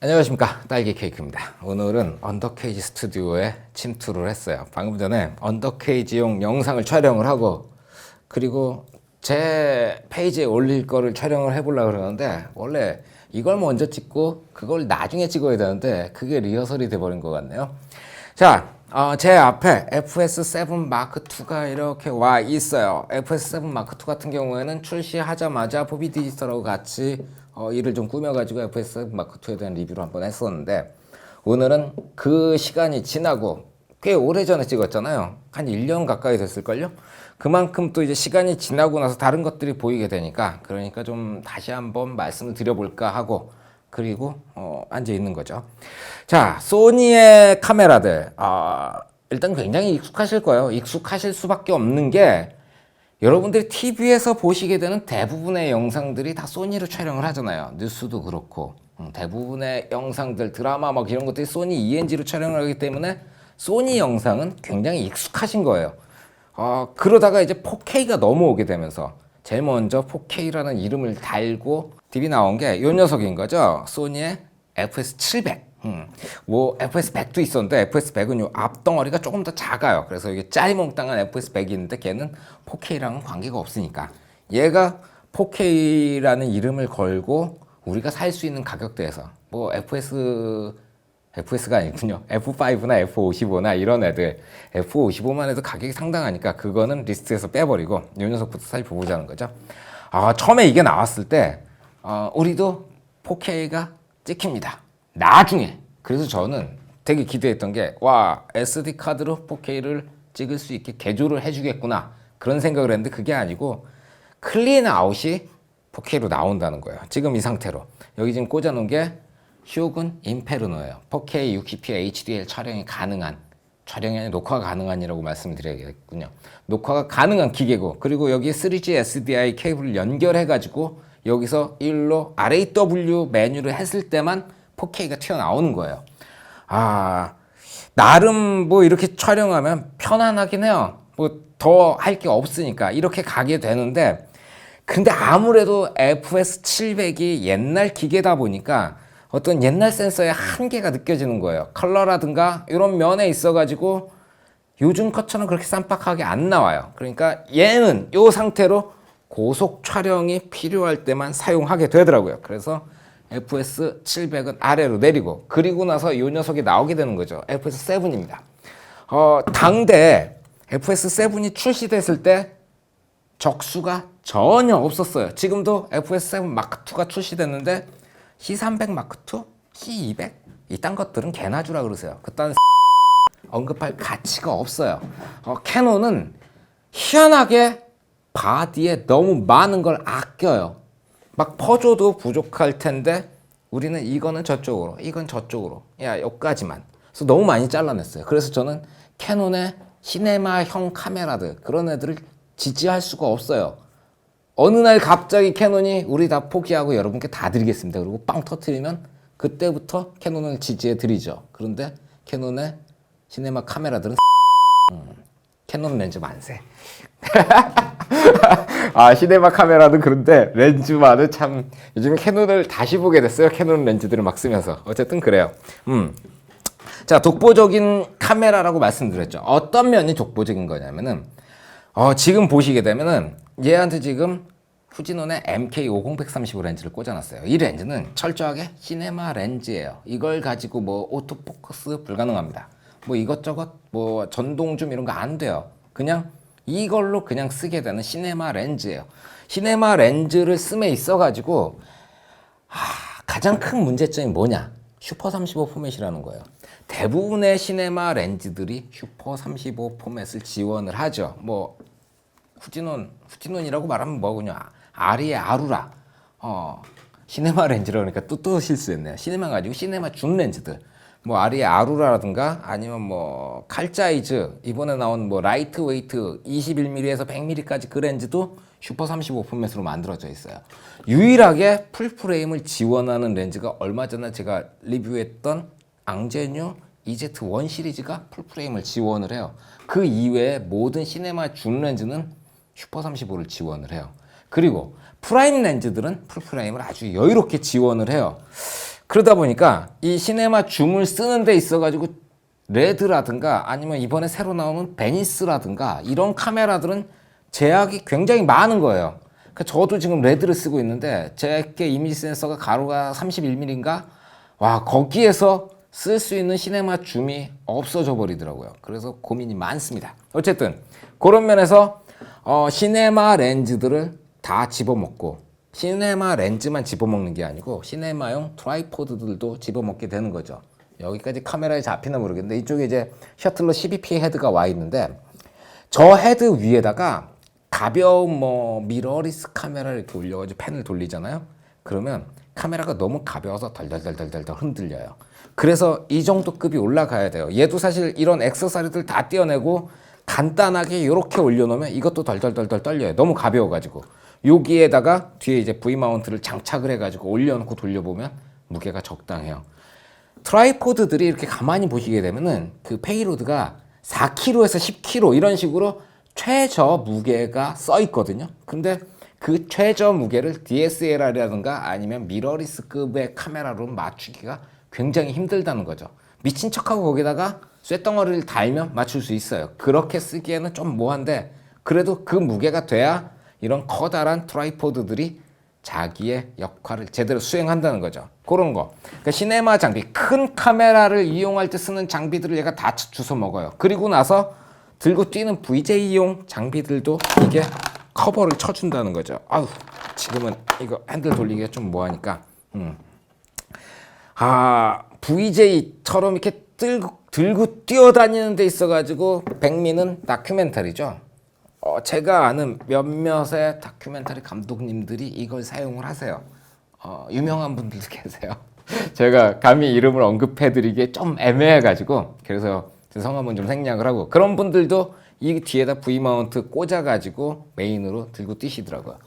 안녕하십니까, 딸기 케이크입니다. 오늘은 언더케이지 스튜디오에 침투를 했어요. 방금 전에 언더케이지용 영상을 촬영을 하고, 그리고 제 페이지에 올릴 거를 촬영을 해보려고 그러는데, 원래 이걸 먼저 찍고 그걸 나중에 찍어야 되는데 그게 리허설이 돼버린 것 같네요. 자, 제 앞에 FS7 마크 2가 이렇게 와 있어요. FS7 마크 2 같은 경우에는 출시하자마자 포비 디지털하고 같이 이를 좀 꾸며가지고 FS7 마크 2에 대한 리뷰를 한번 했었는데, 오늘은 그 시간이 지나고 꽤 오래전에 찍었잖아요. 한 1년 가까이 됐을걸요? 그만큼 또 이제 시간이 지나고 나서 다른 것들이 보이게 되니까, 그러니까 좀 다시 한번 말씀을 드려볼까 하고, 그리고 앉아 있는 거죠. 자, 소니의 카메라들 일단 굉장히 익숙하실 거예요. 익숙하실 수밖에 없는 게, 여러분들이 TV에서 보시게 되는 대부분의 영상들이 다 소니로 촬영을 하잖아요. 뉴스도 그렇고 대부분의 영상들, 드라마 막 이런 것들이 소니 ENG로 촬영을 하기 때문에 소니 영상은 굉장히 익숙하신 거예요. 그러다가 이제 4K가 넘어오게 되면서 제일 먼저 4K라는 이름을 달고 TV 나온 게 이 녀석인 거죠. 소니의 FS700. 뭐 FS100도 있었는데 FS100은 요 앞덩어리가 조금 더 작아요. 그래서 이게 짜리몽땅한 FS100이 있는데 걔는 4K랑은 관계가 없으니까, 얘가 4K라는 이름을 걸고 우리가 살 수 있는 가격대에서 뭐 FS가 아니군요. F5나 F55나 이런 애들, F55만 해도 가격이 상당하니까 그거는 리스트에서 빼버리고 이 녀석부터 살펴보자는 거죠. 처음에 이게 나왔을 때 우리도 4K가 찍힙니다. 나중에. 그래서 저는 되게 기대했던 게, 와, SD 카드로 4K를 찍을 수 있게 개조를 해주겠구나, 그런 생각을 했는데 그게 아니고 클린 아웃이 4K로 나온다는 거예요. 지금 이 상태로. 여기 지금 꽂아놓은 게 쇼군 인페르노예요. 4K 60p HDR 촬영이 가능한, 촬영이 아니라 녹화가 가능한이라고 말씀을 드려야겠군요. 녹화가 가능한 기계고, 그리고 여기에 3G SDI 케이블을 연결해가지고 여기서 일로 RAW 메뉴를 했을 때만 4K가 튀어나오는 거예요. 나름 뭐 이렇게 촬영하면 편안하긴 해요. 뭐 더 할 게 없으니까 이렇게 가게 되는데, 근데 아무래도 FS700이 옛날 기계다 보니까 어떤 옛날 센서의 한계가 느껴지는 거예요. 컬러라든가 이런 면에 있어가지고 요즘 것처럼 그렇게 쌈박하게 안 나와요. 그러니까 얘는 이 상태로 고속 촬영이 필요할 때만 사용하게 되더라고요. 그래서 FS700은 아래로 내리고, 그리고 나서 이 녀석이 나오게 되는 거죠. FS7입니다. 당대 FS7이 출시됐을 때 적수가 전혀 없었어요. 지금도 FS7 마크2가 출시됐는데 C300 마크2, C200 이딴 것들은 개나 주라 그러세요. 그딴 언급할 가치가 없어요. 캐논은 희한하게 바디에 너무 많은 걸 아껴요. 막 퍼줘도 부족할 텐데 우리는 이거는 저쪽으로, 이건 저쪽으로, 야, 여기까지만. 그래서 너무 많이 잘라냈어요. 그래서 저는 캐논의 시네마형 카메라들, 그런 애들을 지지할 수가 없어요. 어느 날 갑자기 캐논이 우리 다 포기하고 여러분께 다 드리겠습니다, 그리고 빵 터트리면 그때부터 캐논을 지지해 드리죠. 그런데 캐논의 시네마 카메라들은 캐논 렌즈 만세. 시네마 카메라는 그런데 렌즈만은 참 요즘 캐논을 다시 보게 됐어요. 캐논 렌즈들을 막 쓰면서. 어쨌든 그래요. 자, 독보적인 카메라라고 말씀드렸죠. 어떤 면이 독보적인 거냐면은 지금 보시게 되면은 얘한테 지금 후지논의 MK50135 렌즈를 꽂아놨어요. 이 렌즈는 철저하게 시네마 렌즈예요. 이걸 가지고 뭐 오토포커스 불가능합니다. 뭐 이것저것 뭐 전동 줌 이런 거 안 돼요. 그냥 이걸로 그냥 쓰게 되는 시네마 렌즈예요. 시네마 렌즈를 씀에 있어가지고 가장 큰 문제점이 뭐냐? 슈퍼 35 포맷이라는 거예요. 대부분의 시네마 렌즈들이 슈퍼 35 포맷을 지원을 하죠. 뭐 후지논이라고 말하면 뭐군요. 아리에 아루라. 시네마 렌즈라 그러니까 또 실수했네요. 시네마 가지고 시네마 줌 렌즈들. 뭐 아리에 아루라라든가 아니면 뭐 칼자이즈, 이번에 나온 뭐 라이트 웨이트 21mm에서 100mm까지 그 렌즈도 슈퍼 35 포맷으로 만들어져 있어요. 유일하게 풀프레임을 지원하는 렌즈가 얼마 전에 제가 리뷰했던 앙제뉴 EZ1 시리즈가 풀프레임을 지원을 해요. 그 이외에 모든 시네마 줌 렌즈는 슈퍼 35를 지원을 해요. 그리고 프라임 렌즈들은 풀프레임을 아주 여유롭게 지원을 해요. 그러다 보니까 이 시네마 줌을 쓰는 데 있어가지고 레드라든가 아니면 이번에 새로 나오는 베니스라든가 이런 카메라들은 제약이 굉장히 많은 거예요. 그러니까 저도 지금 레드를 쓰고 있는데 제게 이미지 센서가 가로가 31mm인가? 와, 거기에서 쓸 수 있는 시네마 줌이 없어져 버리더라고요. 그래서 고민이 많습니다. 어쨌든 그런 면에서 시네마 렌즈들을 다 집어먹고, 시네마 렌즈만 집어먹는 게 아니고 시네마용 트라이포드들도 집어먹게 되는 거죠. 여기까지 카메라에 잡히나 모르겠는데 이쪽에 이제 셔틀러 12P 헤드가 와 있는데 저 헤드 위에다가 가벼운 뭐 미러리스 카메라를 이렇게 올려가지고 펜을 돌리잖아요. 그러면 카메라가 너무 가벼워서 덜덜덜덜덜 흔들려요. 그래서 이 정도 급이 올라가야 돼요. 얘도 사실 이런 액세서리들 다 떼어내고 간단하게 이렇게 올려놓으면 이것도 덜덜덜덜 떨려요. 너무 가벼워가지고. 여기에다가 뒤에 이제 V 마운트를 장착을 해가지고 올려놓고 돌려보면 무게가 적당해요. 트라이포드들이 이렇게 가만히 보시게 되면은 그 페이로드가 4kg에서 10kg 이런 식으로 최저 무게가 써 있거든요. 근데 그 최저 무게를 DSLR이라든가 아니면 미러리스급의 카메라로 맞추기가 굉장히 힘들다는 거죠. 미친 척하고 거기다가 쇳덩어리를 달면 맞출 수 있어요. 그렇게 쓰기에는 좀 뭐한데 그래도 그 무게가 돼야 이런 커다란 트라이포드들이 자기의 역할을 제대로 수행한다는 거죠. 그런 거. 그러니까 시네마 장비, 큰 카메라를 이용할 때 쓰는 장비들을 얘가 다 주워 먹어요. 그리고 나서 들고 뛰는 VJ용 장비들도 이게 커버를 쳐준다는 거죠. 아우, 지금은 이거 핸들 돌리기가 좀 뭐하니까. VJ처럼 이렇게 들고 뛰어다니는 데 있어가지고 백미는 다큐멘터리죠. 제가 아는 몇몇의 다큐멘터리 감독님들이 이걸 사용을 하세요. 유명한 분들도 계세요. 제가 감히 이름을 언급해드리기에 좀 애매해가지고 그래서 제 성함은 좀 생략을 하고, 그런 분들도 이 뒤에다 V마운트 꽂아가지고 메인으로 들고 뛰시더라고요.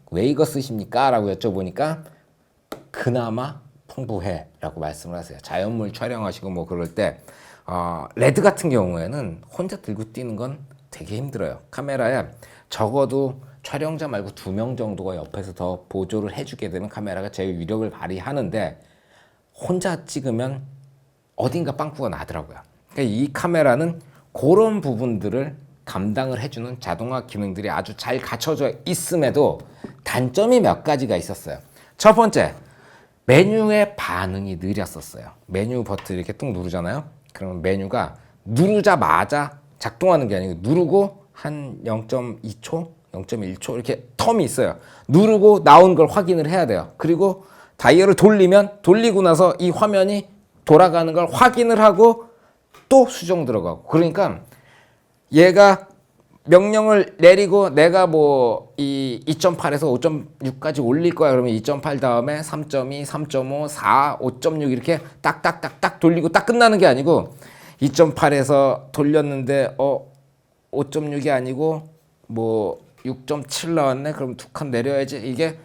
왜 이거 쓰십니까? 라고 여쭤보니까 그나마 풍부해 라고 말씀을 하세요. 자연물 촬영하시고 뭐 그럴 때 레드 같은 경우에는 혼자 들고 뛰는 건 되게 힘들어요. 카메라에 적어도 촬영자 말고 2명 정도가 옆에서 더 보조를 해주게 되면 카메라가 제일 위력을 발휘하는데 혼자 찍으면 어딘가 빵꾸가 나더라고요. 그러니까 이 카메라는 그런 부분들을 감당을 해주는 자동화 기능들이 아주 잘 갖춰져 있음에도 단점이 몇 가지가 있었어요. 첫 번째, 메뉴의 반응이 느렸었어요. 메뉴 버튼 이렇게 뚝 누르잖아요. 그러면 메뉴가 누르자마자 작동하는 게 아니고 누르고 한 0.2초, 0.1초 이렇게 텀이 있어요. 누르고 나온 걸 확인을 해야 돼요. 그리고 다이얼을 돌리고 나서 이 화면이 돌아가는 걸 확인을 하고 또 수정 들어가고. 그러니까 얘가 명령을 내리고 내가 뭐 이 2.8에서 5.6까지 올릴 거야. 그러면 2.8 다음에 3.2, 3.5, 4, 5.6 이렇게 딱딱딱딱 돌리고 딱 끝나는 게 아니고 2.8에서 돌렸는데 5.6이 아니고 뭐 6.7 나왔네. 그럼 두 칸 내려야지. 이게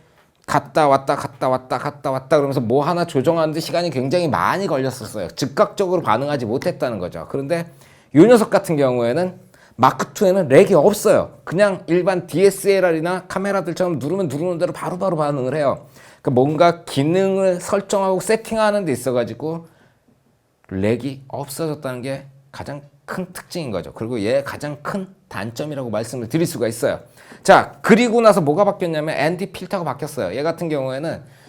갔다 왔다 그러면서 뭐 하나 조정하는데 시간이 굉장히 많이 걸렸었어요. 즉각적으로 반응하지 못했다는 거죠. 그런데 이 녀석 같은 경우에는 마크2에는 렉이 없어요. 그냥 일반 DSLR이나 카메라들처럼 누르면 누르는 대로 바로바로 반응을 해요. 그러니까 뭔가 기능을 설정하고 세팅하는 데 있어가지고 렉이 없어졌다는 게 가장 큰 특징인 거죠. 그리고 얘 가장 큰 단점이라고 말씀을 드릴 수가 있어요. 자, 그리고 나서 뭐가 바뀌었냐면 ND 필터가 바뀌었어요. 얘 같은 경우에는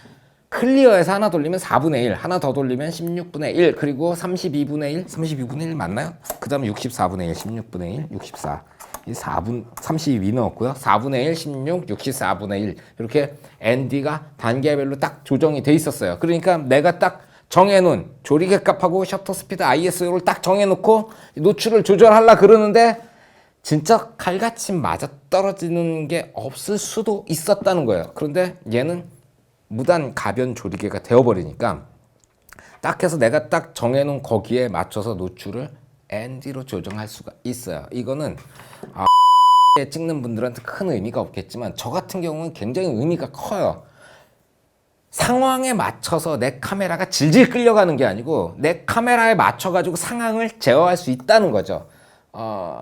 클리어에서 하나 돌리면 4분의 1, 하나 더 돌리면 16분의 1, 그리고 32분의 1, 32분의 1 맞나요? 그 다음에 64분의 1, 16분의 1, 64. 이 4분, 32 넣었고요. 4분의 1, 16, 64분의 1. 이렇게 ND가 단계별로 딱 조정이 돼 있었어요. 그러니까 내가 딱 정해놓은 조리개 값하고 셔터 스피드 ISO를 딱 정해놓고 노출을 조절하려 그러는데 진짜 칼같이 맞아 떨어지는 게 없을 수도 있었다는 거예요. 그런데 얘는 무단 가변 조리개가 되어버리니까 딱 해서 내가 딱 정해놓은 거기에 맞춰서 노출을 ND로 조정할 수가 있어요. 이거는 찍는 분들한테 큰 의미가 없겠지만 저 같은 경우는 굉장히 의미가 커요. 상황에 맞춰서 내 카메라가 질질 끌려가는 게 아니고 내 카메라에 맞춰가지고 상황을 제어할 수 있다는 거죠.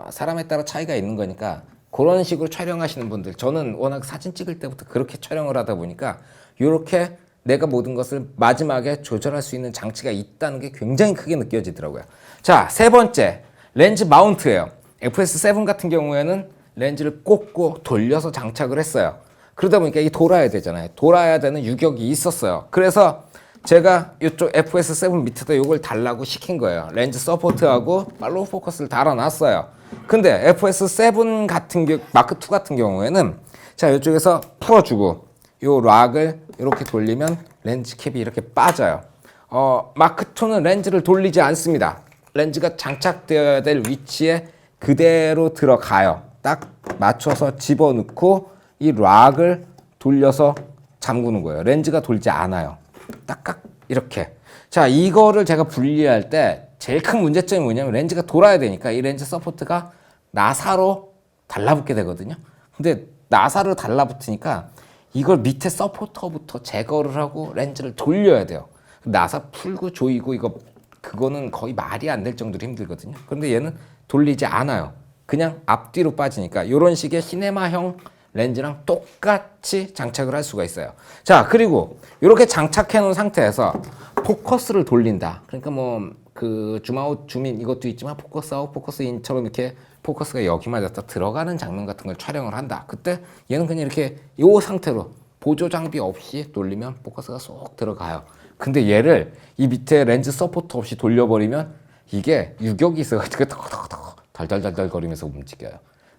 사람에 따라 차이가 있는 거니까 그런 식으로 촬영하시는 분들, 저는 워낙 사진 찍을 때부터 그렇게 촬영을 하다 보니까 이렇게 내가 모든 것을 마지막에 조절할 수 있는 장치가 있다는 게 굉장히 크게 느껴지더라고요. 자, 세 번째, 렌즈 마운트예요. FS7 같은 경우에는 렌즈를 꽂고 돌려서 장착을 했어요. 그러다 보니까 이게 돌아야 되잖아요. 돌아야 되는 유격이 있었어요. 그래서 제가 이쪽 FS7 밑에다 이걸 달라고 시킨 거예요. 렌즈 서포트하고 팔로우 포커스를 달아놨어요. 근데 FS7 같은 마크2 같은 경우에는 자, 이쪽에서 풀어주고 요 락을 이렇게 돌리면 렌즈 캡이 이렇게 빠져요. 마크2는 렌즈를 돌리지 않습니다. 렌즈가 장착되어야 될 위치에 그대로 들어가요. 딱 맞춰서 집어넣고 이 락을 돌려서 잠그는 거예요. 렌즈가 돌지 않아요. 딱딱 이렇게. 자, 이거를 제가 분리할 때 제일 큰 문제점이 뭐냐면 렌즈가 돌아야 되니까 이 렌즈 서포트가 나사로 달라붙게 되거든요. 근데 나사로 달라붙으니까 이걸 밑에 서포터부터 제거를 하고 렌즈를 돌려야 돼요. 나사 풀고 조이고 그거는 거의 말이 안 될 정도로 힘들거든요. 그런데 얘는 돌리지 않아요. 그냥 앞뒤로 빠지니까 이런 식의 시네마형 렌즈랑 똑같이 장착을 할 수가 있어요. 자, 그리고 이렇게 장착해 놓은 상태에서 포커스를 돌린다. 그러니까 뭐 그 줌아웃, 줌인 이것도 있지만 포커스 아웃, 포커스 인처럼 이렇게 포커스가 여기만 딱 들어가는 장면 같은 걸 촬영을 한다. 그때 얘는 그냥 이렇게 이 상태로 보조 장비 없이 돌리면 포커스가 쏙 들어가요. 근데 얘를 이 밑에 렌즈 서포트 없이 돌려버리면 이게 유격이 있어가지고 덜덜덜덜 거리면서 움직여요.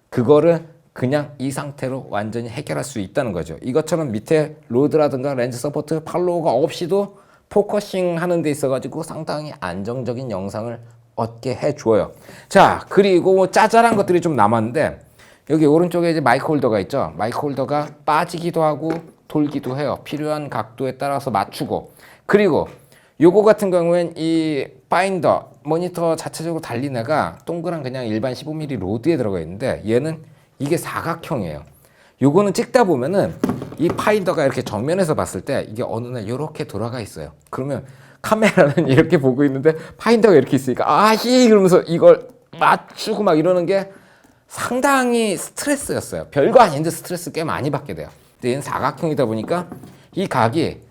그거를 그냥 이 상태로 완전히 해결할 수 있다는 거죠. 이것처럼 밑에 로드라든가 렌즈 서포트 팔로우가 없이도 포커싱 하는 데 있어가지고 상당히 안정적인 영상을 얻게 해줘요. 자, 그리고 짜잘한 것들이 좀 남았는데 여기 오른쪽에 이제 마이크 홀더가 있죠. 마이크 홀더가 빠지기도 하고 돌기도 해요. 필요한 각도에 따라서 맞추고. 그리고 요거 같은 경우엔 이 파인더 모니터 자체적으로 달린 애가 동그란 그냥 일반 15mm 로드에 들어가 있는데 얘는 이게 사각형이에요. 요거는 찍다 보면은 이 파인더가 이렇게 정면에서 봤을 때 이게 어느 날 이렇게 돌아가 있어요. 그러면 카메라는 이렇게 보고 있는데 파인더가 이렇게 있으니까 아히 그러면서 이걸 맞추고 막 이러는 게 상당히 스트레스였어요. 별거 아닌데 스트레스 꽤 많이 받게 돼요. 근데 얘는 사각형이다 보니까 이 각이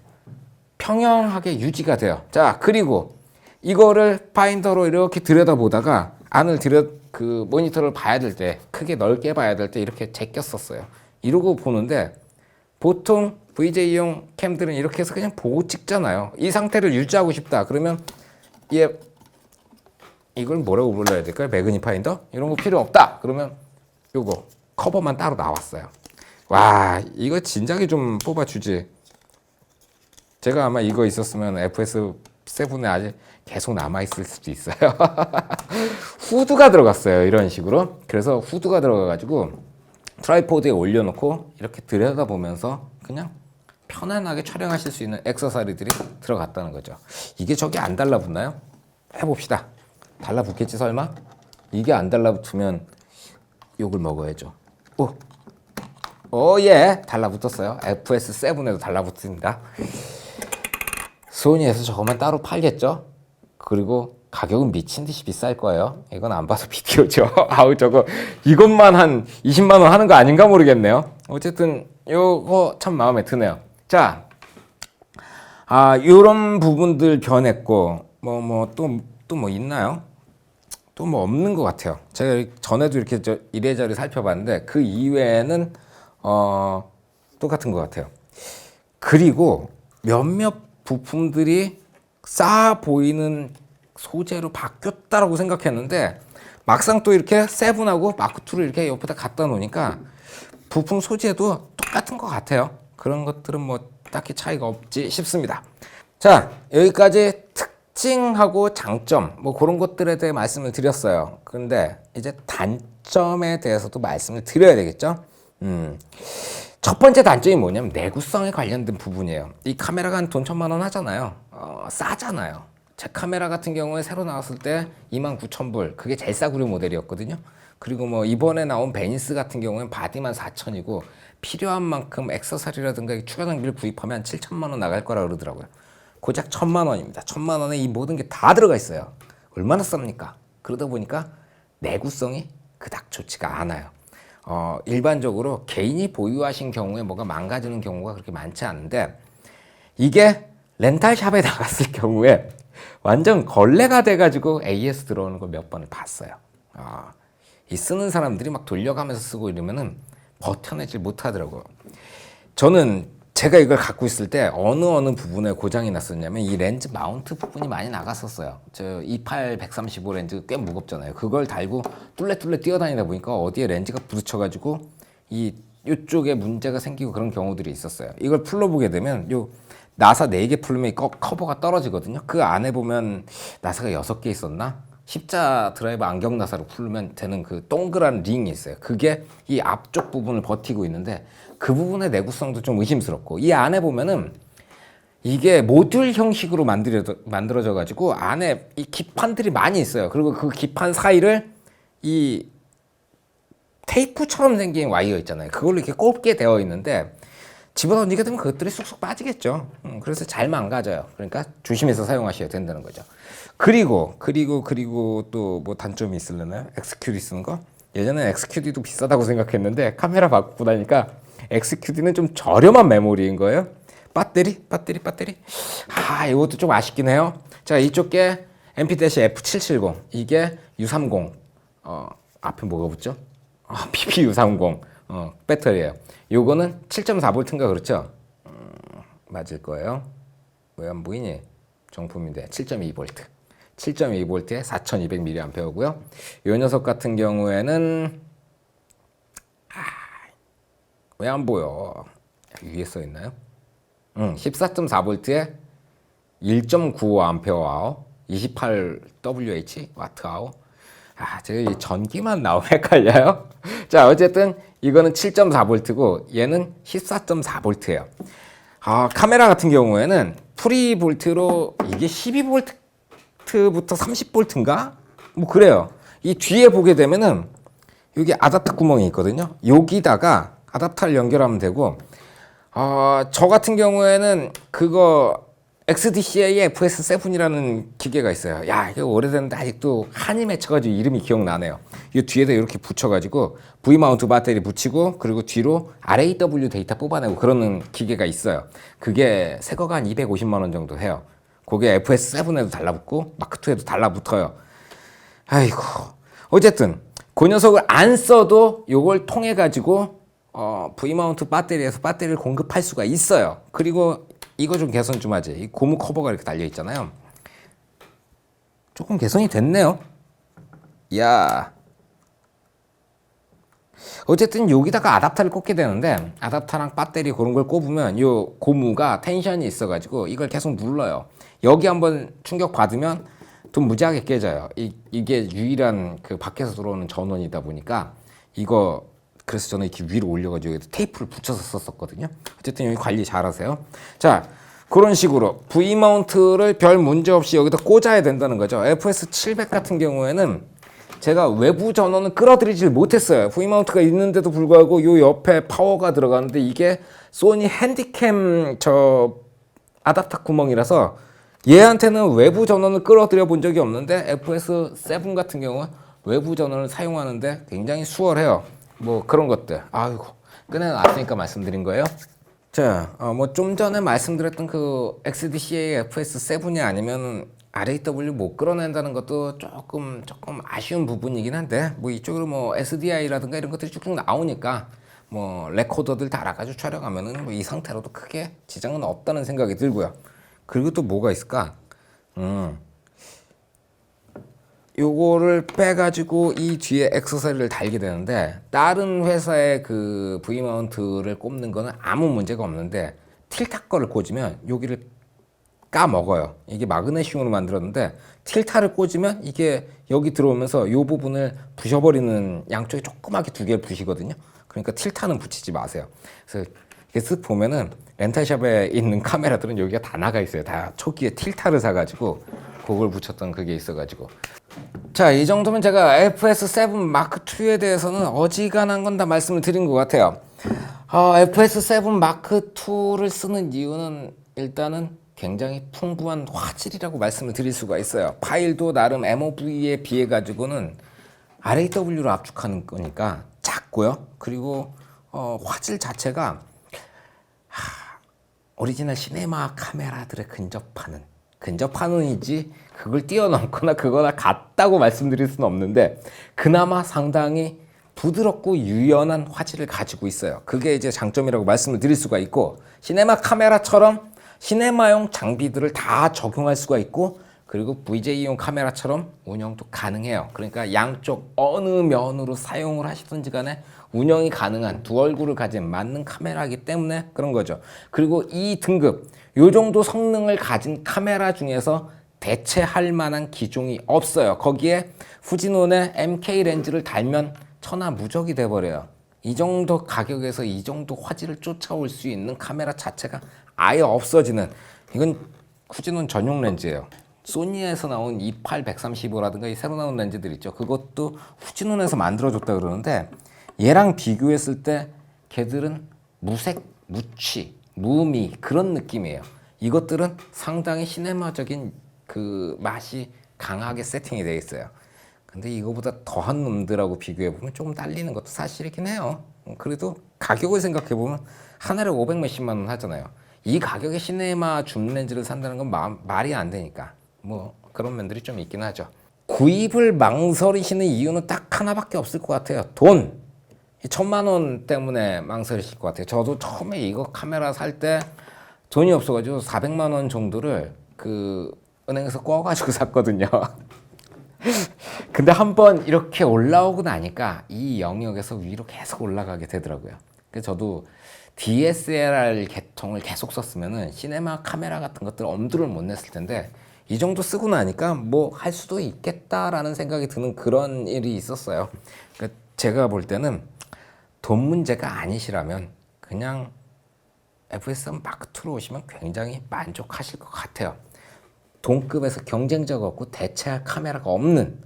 평형하게 유지가 돼요. 자, 그리고 이거를 파인더로 이렇게 들여다보다가 안을 그 모니터를 봐야 될 때, 크게 넓게 봐야 될 때 이렇게 제꼈었어요. 이러고 보는데 보통 VJ용 캠들은 이렇게 해서 그냥 보고 찍잖아요. 이 상태를 유지하고 싶다. 그러면 이걸 뭐라고 불러야 될까요? 매그니 파인더? 이런 거 필요 없다. 그러면 요거 커버만 따로 나왔어요. 와, 이거 진작에 좀 뽑아주지. 제가 아마 이거 있었으면 FS7에 아직 계속 남아있을 수도 있어요. 후드가 들어갔어요. 이런 식으로. 그래서 후드가 들어가가지고 트라이포드에 올려놓고 이렇게 들여다보면서 그냥 편안하게 촬영하실 수 있는 액세서리들이 들어갔다는 거죠. 이게 저기 안 달라붙나요? 해봅시다. 달라붙겠지 설마? 이게 안 달라붙으면 욕을 먹어야죠. 예, 달라붙었어요. FS7에도 달라붙습니다. 소니에서 저것만 따로 팔겠죠? 그리고 가격은 미친 듯이 비쌀 거예요. 이건 안 봐서 비디오죠. 아우, 이것만 한 20만 원 하는 거 아닌가 모르겠네요. 어쨌든 요거 참 마음에 드네요. 자, 요런 부분들 변했고 또 뭐 있나요? 또 뭐 없는 것 같아요. 제가 전에도 이렇게 이래저래 살펴봤는데 그 이외에는 똑같은 것 같아요. 그리고 몇몇 부품들이 싸 보이는 소재로 바뀌었다라고 생각했는데 막상 또 이렇게 세븐하고 마크2를 이렇게 옆에다 갖다 놓으니까 부품 소재도 똑같은 것 같아요. 그런 것들은 뭐 딱히 차이가 없지 싶습니다. 자, 여기까지 특징하고 장점 뭐 그런 것들에 대해 말씀을 드렸어요. 근데 이제 단점에 대해서도 말씀을 드려야 되겠죠. 첫 번째 단점이 뭐냐면 내구성에 관련된 부분이에요. 이 카메라가 한 돈 1,000만 원 하잖아요. 싸잖아요. 제 카메라 같은 경우에 새로 나왔을 때 29,000불, 그게 제일 싸구려 모델이었거든요. 그리고 뭐 이번에 나온 베니스 같은 경우는 바디만 4,000이고 필요한 만큼 액세서리라든가 추가 장비를 구입하면 7,000만 원 나갈 거라 그러더라고요. 고작 1,000만 원입니다. 1,000만 원에 이 모든 게 다 들어가 있어요. 얼마나 쌉니까? 그러다 보니까 내구성이 그닥 좋지가 않아요. 일반적으로 개인이 보유하신 경우에 뭐가 망가지는 경우가 그렇게 많지 않은데 이게 렌탈샵에 나갔을 경우에 완전 걸레가 돼가지고 AS 들어오는 걸 몇 번을 봤어요. 이 쓰는 사람들이 막 돌려가면서 쓰고 이러면은 버텨내질 못하더라고요. 저는 제가 이걸 갖고 있을 때 어느 부분에 고장이 났었냐면 이 렌즈 마운트 부분이 많이 나갔었어요. 저 28 135 렌즈 꽤 무겁잖아요. 그걸 달고 뚫레 뛰어다니다 보니까 어디에 렌즈가 부딪혀가지고 이쪽에 문제가 생기고 그런 경우들이 있었어요. 이걸 풀러보게 되면 요 나사 4개 풀면 커버가 떨어지거든요. 그 안에 보면 나사가 6개 있었나? 십자 드라이버 안경 나사로 풀면 되는 그 동그란 링이 있어요. 그게 이 앞쪽 부분을 버티고 있는데 그 부분의 내구성도 좀 의심스럽고, 이 안에 보면은 이게 모듈 형식으로 만들어져 가지고 안에 이 기판들이 많이 있어요. 그리고 그 기판 사이를 이 테이프처럼 생긴 와이어 있잖아요. 그걸로 이렇게 꼽게 되어 있는데 집어던지게 되면 그것들이 쑥쑥 빠지겠죠. 그래서 잘 망가져요. 그러니까 조심해서 사용하셔야 된다는 거죠. 그리고 또 뭐 단점이 있으려나요? XQD 쓰는 거? 예전에 XQD도 비싸다고 생각했는데 카메라 바꾸고 나니까 XQD는 좀 저렴한 메모리인 거예요. 배터리. 이것도 좀 아쉽긴 해요. 자, 이쪽 게 MP-F770. 이게 U30. 앞에 뭐가 붙죠? PP-U30. 배터리예요. 요거는 7.4V인가 그렇죠? 맞을 거예요. 왜 안 보이니? 정품인데 7.2V. 7.2V에 4200mAh고요. 요 녀석 같은 경우에는 왜 안 보여? 위에 써 있나요? 14.4V에 1.95Ah, 28Wh 와트아워. 제가 이 전기만 나오면 헷갈려요. 자, 어쨌든 이거는 7.4V고 얘는 14.4V예요. 카메라 같은 경우에는 프리볼트로 이게 12V부터 30V인가? 뭐 그래요. 이 뒤에 보게 되면은 여기 아답터 구멍이 있거든요. 여기다가 아답터를 연결하면 되고, 저 같은 경우에는 그거 XDCA FS7이라는 기계가 있어요. 이게 오래됐는데 아직도 한이 맺혀가지고 이름이 기억나네요. 이 뒤에다 이렇게 붙여가지고 V마운트 배터리 붙이고, 그리고 뒤로 RAW 데이터 뽑아내고 그러는 기계가 있어요. 그게 새 거가 한 250만 원 정도 해요. 그게 FS7에도 달라붙고 마크2에도 달라붙어요. 아이고, 어쨌든 그 녀석을 안 써도 요걸 통해 가지고 V마운트 배터리에서 배터리를 공급할 수가 있어요. 그리고 이거 좀 개선 좀 하지. 이 고무 커버가 이렇게 달려 있잖아요. 조금 개선이 됐네요. 어쨌든 여기다가 아답터를 꽂게 되는데, 아답터랑 배터리 그런 걸 꼽으면 요 고무가 텐션이 있어가지고 이걸 계속 눌러요. 여기 한번 충격 받으면 좀 무지하게 깨져요. 이게 유일한 그 밖에서 들어오는 전원이다 보니까 이거, 그래서 저는 이렇게 위로 올려가지고 테이프를 붙여서 썼었거든요. 어쨌든 여기 관리 잘 하세요. 자, 그런 식으로 V마운트를 별 문제 없이 여기다 꽂아야 된다는 거죠. FS700 같은 경우에는 제가 외부 전원을 끌어들이질 못했어요. V마운트가 있는데도 불구하고 요 옆에 파워가 들어가는데 이게 소니 핸디캠 아답터 구멍이라서 얘한테는 외부 전원을 끌어들여 본 적이 없는데, FS7 같은 경우는 외부 전원을 사용하는데 굉장히 수월해요. 뭐 그런 것들. 꺼내놨으니까 말씀드린 거예요. 자, 뭐 좀 전에 말씀드렸던 그 XDCA FS7이 아니면 RAW 못 끌어낸다는 것도 조금 아쉬운 부분이긴 한데, 뭐 이쪽으로 뭐 SDI라든가 이런 것들이 쭉쭉 나오니까 뭐 레코더들 달아가지고 촬영하면은 뭐 이 상태로도 크게 지장은 없다는 생각이 들고요. 그리고 또 뭐가 있을까? 요거를 빼가지고 이 뒤에 액세서리를 달게 되는데, 다른 회사의 그 V마운트를 꼽는 거는 아무 문제가 없는데 틸타 거를 꽂으면 여기를 까먹어요. 이게 마그네슘으로 만들었는데 틸타를 꽂으면 이게 여기 들어오면서 이 부분을 부셔버리는, 양쪽에 조그맣게 2개를 부시거든요. 그러니까 틸타는 붙이지 마세요. 그래서 이렇게 쓱 보면은 렌탈샵에 있는 카메라들은 여기가 다 나가 있어요. 다 초기에 틸타를 사가지고 그걸 붙였던 그게 있어가지고. 자, 이 정도면 제가 FS7 마크2에 대해서는 어지간한 건 다 말씀을 드린 것 같아요. FS7 마크2를 쓰는 이유는 일단은 굉장히 풍부한 화질이라고 말씀을 드릴 수가 있어요. 파일도 나름 MOV에 비해 가지고는 RAW로 압축하는 거니까 작고요. 그리고 화질 자체가 오리지널 시네마 카메라들에 근접하는이지 그걸 뛰어넘거나 그거나 같다고 말씀드릴 수는 없는데 그나마 상당히 부드럽고 유연한 화질을 가지고 있어요. 그게 이제 장점이라고 말씀을 드릴 수가 있고 시네마 카메라처럼 시네마용 장비들을 다 적용할 수가 있고 그리고 VJ용 카메라처럼 운영도 가능해요. 그러니까 양쪽 어느 면으로 사용을 하시든지 간에 운영이 가능한 두 얼굴을 가진 맞는 카메라이기 때문에 그런 거죠. 그리고 이 등급, 요 정도 성능을 가진 카메라 중에서 대체할 만한 기종이 없어요. 거기에 후지논의 MK 렌즈를 달면 천하무적이 돼버려요. 이 정도 가격에서 이 정도 화질을 쫓아올 수 있는 카메라 자체가 아예 없어지는, 이건 후지논 전용 렌즈예요. 소니에서 나온 28-135라든가 이 새로 나온 렌즈들 있죠. 그것도 후지논에서 만들어줬다 그러는데 얘랑 비교했을 때 걔들은 무색, 무취, 무미 그런 느낌이에요. 이것들은 상당히 시네마적인 그 맛이 강하게 세팅이 되어 있어요. 근데 이거보다 더한 놈들하고 비교해보면 조금 딸리는 것도 사실이긴 해요. 그래도 가격을 생각해보면 하나에 500 몇십만 원 하잖아요. 이 가격에 시네마 줌 렌즈를 산다는 건 말이 안 되니까 뭐 그런 면들이 좀 있긴 하죠. 구입을 망설이시는 이유는 딱 하나밖에 없을 것 같아요. 돈! 1,000만 원 때문에 망설이실 것 같아요. 저도 처음에 이거 카메라 살 때 돈이 없어가지고 400만 원 정도를 그 은행에서 꿔가지고 샀거든요. 근데 한번 이렇게 올라오고 나니까 이 영역에서 위로 계속 올라가게 되더라고요. 그래서 저도 DSLR 계통을 계속 썼으면은 시네마 카메라 같은 것들 엄두를 못 냈을 텐데 이 정도 쓰고 나니까 뭐 할 수도 있겠다라는 생각이 드는 그런 일이 있었어요. 그러니까 제가 볼 때는 돈 문제가 아니시라면 그냥 FS7 마크2로 오시면 굉장히 만족하실 것 같아요. 동급에서 경쟁자가 없고 대체할 카메라가 없는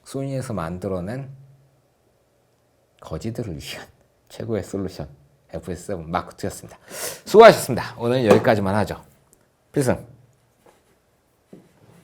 소니에서 만들어낸 거지들을 위한 최고의 솔루션 FS7 마크2였습니다. 수고하셨습니다. 오늘 여기까지만 하죠. 필승!